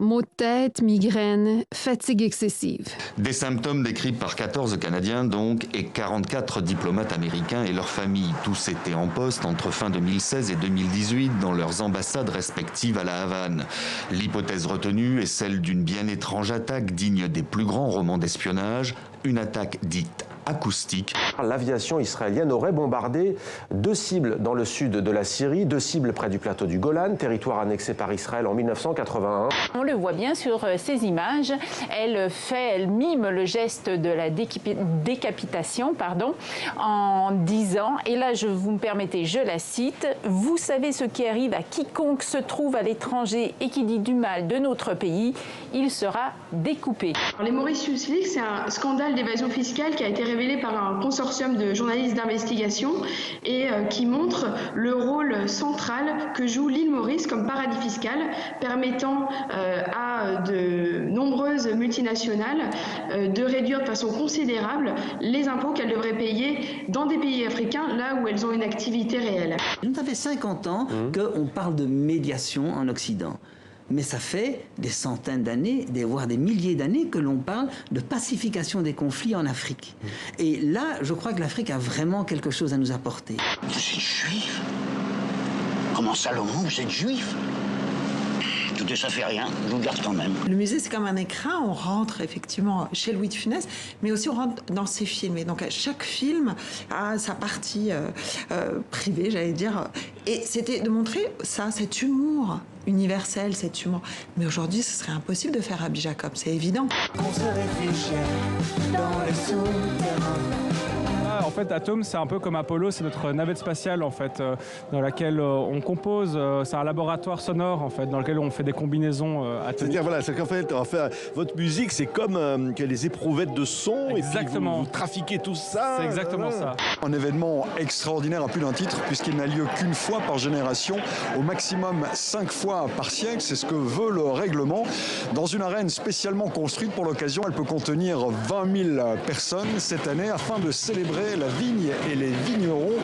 maux de tête, migraines, fatigue excessive. Des symptômes décrits par 14 Canadiens donc et 44 diplomates américains et leurs familles. Tous étaient en poste entre fin 2016 et 2018 dans leurs ambassades respectives à La Havane. L'hypothèse retenue est celle d'une bien étrange attaque digne des plus grands romans d'espionnage, une attaque dite acoustique. L'aviation israélienne aurait bombardé 2 cibles dans le sud de la Syrie, 2 cibles près du plateau du Golan, territoire annexé par Israël en 1981. On le voit bien sur ces images, elle mime le geste de la décapitation, en disant, et là vous me permettez, je la cite, « Vous savez ce qui arrive à quiconque se trouve à l'étranger et qui dit du mal de notre pays, il sera découpé ». Les Mauritius Leaks, c'est un scandale d'évasion fiscale qui a été révélé par un consortium de journalistes d'investigation et qui montre le rôle central que joue l'île Maurice comme paradis fiscal, permettant à de nombreuses multinationales de réduire de façon considérable les impôts qu'elles devraient payer dans des pays africains, là où elles ont une activité réelle. Ça fait 50 ans qu'on parle de médiation en Occident. Mais ça fait des centaines d'années, voire des milliers d'années que l'on parle de pacification des conflits en Afrique. Et là, je crois que l'Afrique a vraiment quelque chose à nous apporter. Vous êtes juif? Comment Salomon, vous êtes juif? Écoutez, ça fait rien, je vous garde quand même. Le musée, c'est comme un écrin, on rentre effectivement chez Louis de Funès, mais aussi on rentre dans ses films. Et donc chaque film a sa partie privée, j'allais dire. Et c'était de montrer ça, cet humour universel, cet humour. Mais aujourd'hui, ce serait impossible de faire Rabbi Jacob, c'est évident. On se réfugie dans les souterrains. En fait, Atome, c'est un peu comme Apollo, c'est notre navette spatiale en fait, dans laquelle on compose. C'est un laboratoire sonore en fait, dans lequel on fait des combinaisons atomiques. C'est-à-dire voilà, c'est qu'en fait, votre musique, c'est comme les éprouvettes de son. Exactement. Et puis vous trafiquez tout ça. C'est exactement ça. Un événement extraordinaire à plus d'un titre, puisqu'il n'a lieu qu'une fois par génération, au maximum 5 fois par siècle. C'est ce que veut le règlement. Dans une arène spécialement construite pour l'occasion, elle peut contenir 20 000 personnes cette année afin de célébrer la vigne et les vignerons